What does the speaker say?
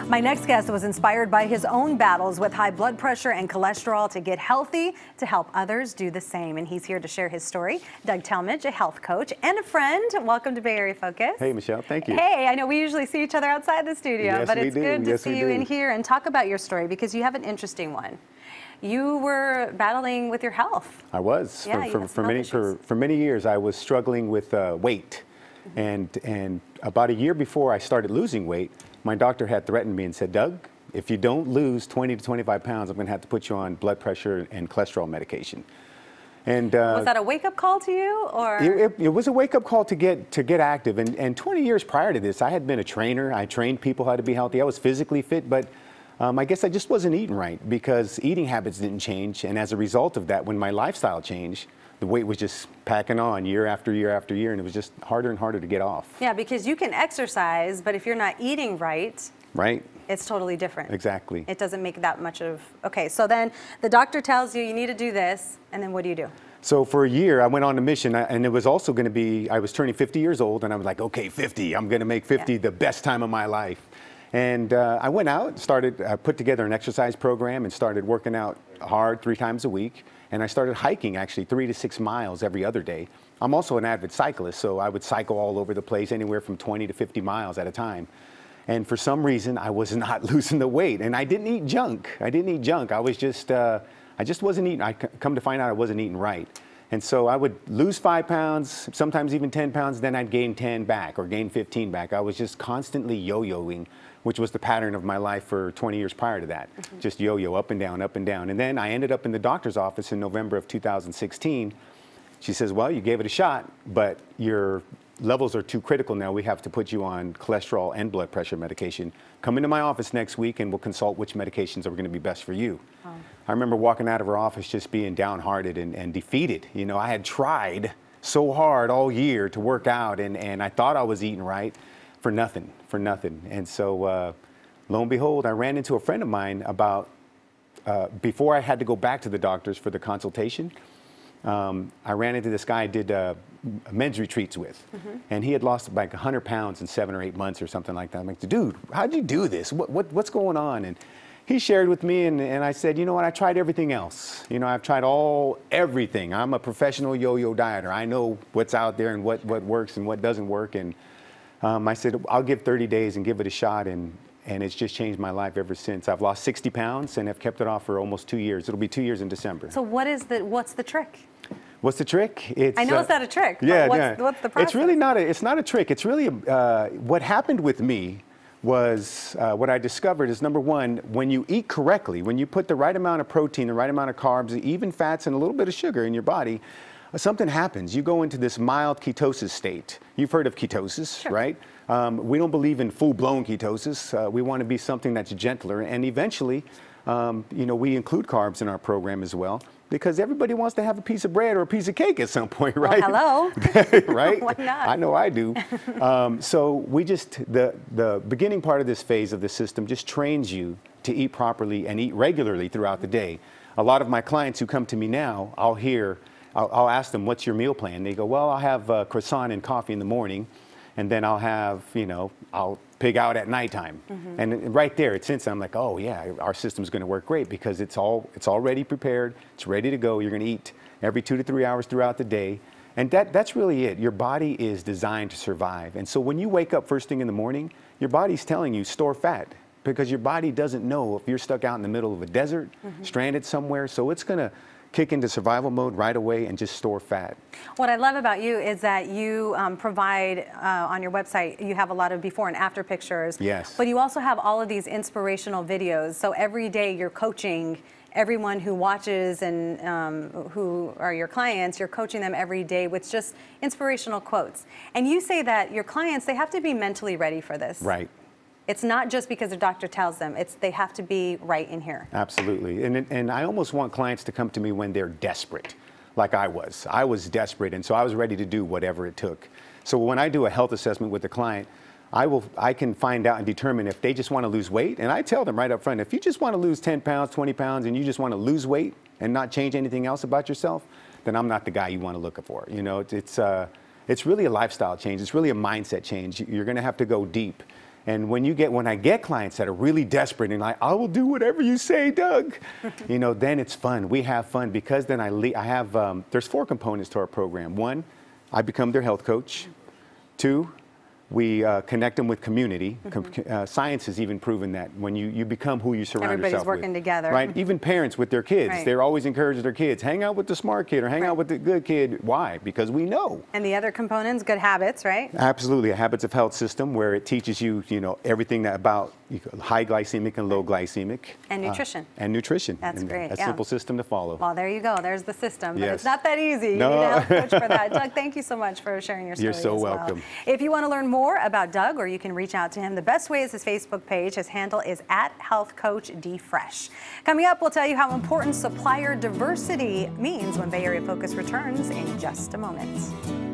My next guest was inspired by his own battles with high blood pressure and cholesterol to get healthy, to help others do the same. And he's here to share his story. Doug Talmadge, a health coach and a friend. Welcome to Bay Area Focus. Hey, Michelle. Thank you. Hey, I know we usually see each other outside the studio, Yes, but it's good to Yes, see you in here and talk about your story because you have an interesting one. You were battling with your health. I was. Yeah, for many years, I was struggling with weight. And about a year before I started losing weight, my doctor had threatened me and said, Doug, if you don't lose 20 to 25 pounds, I'm going to have to put you on blood pressure and cholesterol medication. And was that a wake-up call to you, or? It was a wake-up call to get active. And 20 years prior to this, I had been a trainer. I trained people how to be healthy. I was physically fit, but I guess I just wasn't eating right because eating habits didn't change. And as a result of that, when my lifestyle changed, the weight was just packing on year after year after year, and it was just harder and harder to get off. Yeah, because you can exercise, but if you're not eating right, it's totally different. Exactly. It doesn't make that much of, okay, so then the doctor tells you need to do this, and then what do you do? So for a year, I went on a mission, and it was also going to be, I was turning 50 years old, and I was like, okay, 50, I'm going to make 50 the best time of my life. And I went out, put together an exercise program and started working out hard 3 times a week. And I started hiking actually 3 to 6 miles every other day. I'm also an avid cyclist, so I would cycle all over the place, anywhere from 20 to 50 miles at a time. And for some reason, I was not losing the weight. And I didn't eat junk. I was just, I just wasn't eating. I come to find out I wasn't eating right. And so I would lose 5 pounds, sometimes even 10 pounds, then I'd gain 10 back or gain 15 back. I was just constantly yo-yoing, which was the pattern of my life for 20 years prior to that. Just yo-yo, up and down, up and down. And then I ended up in the doctor's office in November of 2016. She says, well, you gave it a shot, but your levels are too critical now. We have to put you on cholesterol and blood pressure medication. Come into my office next week and we'll consult which medications are going to be best for you. Oh. I remember walking out of her office just being downhearted and defeated. You know, I had tried so hard all year to work out, and I thought I was eating right for nothing. And so lo and behold, I ran into a friend of mine about, before I had to go back to the doctors for the consultation, I ran into this guy I did men's retreats with, and he had lost like 100 pounds in 7 or 8 months or something like that. I'm like, dude, how'd you do this? What's going on? And he shared with me, and I said, you know what, I tried everything else. You know, I've tried everything. I'm a professional yo-yo dieter. I know what's out there and what works and what doesn't work. And I said, I'll give 30 days and give it a shot, and it's just changed my life ever since. I've lost 60 pounds and have kept it off for almost 2 years. It'll be 2 years in December. So what's the trick? What's the trick? I know it's not a trick, but yeah, what's the process? It's really not a trick. It's really, what happened with me was, what I discovered is, number one, when you eat correctly, when you put the right amount of protein, the right amount of carbs, even fats, and a little bit of sugar in your body, something happens. You go into this mild ketosis state. You've heard of ketosis, sure, right? We don't believe in full-blown ketosis. We want to be something that's gentler, and eventually, you know, we include carbs in our program as well, because everybody wants to have a piece of bread or a piece of cake at some point, right? Well, hello. Right? Why not? I know I do. So we just, the beginning part of this phase of the system just trains you to eat properly and eat regularly throughout the day. A lot of my clients who come to me now, I'll ask them, what's your meal plan? They go, well, I'll have croissant and coffee in the morning, and then I'll have, you know, I'll pig out at nighttime. And right there, it's instant. I'm like, oh yeah, our system's going to work great because it's already prepared. It's ready to go. You're going to eat every 2 to 3 hours throughout the day. And that's really it. Your body is designed to survive. And so when you wake up first thing in the morning, your body's telling you store fat, because your body doesn't know if you're stuck out in the middle of a desert, stranded somewhere. So it's going to kick into survival mode right away and just store fat. What I love about you is that you provide on your website, you have a lot of before and after pictures. Yes. But you also have all of these inspirational videos. So every day you're coaching everyone who watches and who are your clients, you're coaching them every day with just inspirational quotes. And you say that your clients, they have to be mentally ready for this. Right. It's not just because their doctor tells them, they have to be right in here. Absolutely. And I almost want clients to come to me when they're desperate, like I was. I was desperate, and so I was ready to do whatever it took. So when I do a health assessment with the client, I can find out and determine if they just want to lose weight. And I tell them right up front, if you just want to lose 10 pounds, 20 pounds, and you just want to lose weight and not change anything else about yourself, then I'm not the guy you want to look for. You know, it's really a lifestyle change. It's really a mindset change. You're going to have to go deep. And when I get clients that are really desperate and like, I will do whatever you say, Doug, you know, then it's fun. We have fun because then I have, there's 4 components to our program. 1, I become their health coach. 2, we connect them with community. Science has even proven that when you become who you surround yourself with. Everybody's working together. Right? Even parents with their kids, Right. they're always encouraging their kids, hang out with the smart kid or hang out with the good kid. Why? Because we know. And the other components, good habits, right? Absolutely. A habits of health system where it teaches you, you know, everything about high glycemic and low glycemic. And nutrition. And nutrition. That's and great. A simple system to follow. Well, there you go. There's the system. But Yes. it's not that easy. No. You need a health coach for that. Doug, thank you so much for sharing your story. You're so as well. welcome. If you want to learn more about Doug, or you can reach out to him, the best way is his Facebook page. His handle is @HealthCoachDFresh. Coming up, we'll tell you how important supplier diversity means when Bay Area Focus returns in just a moment.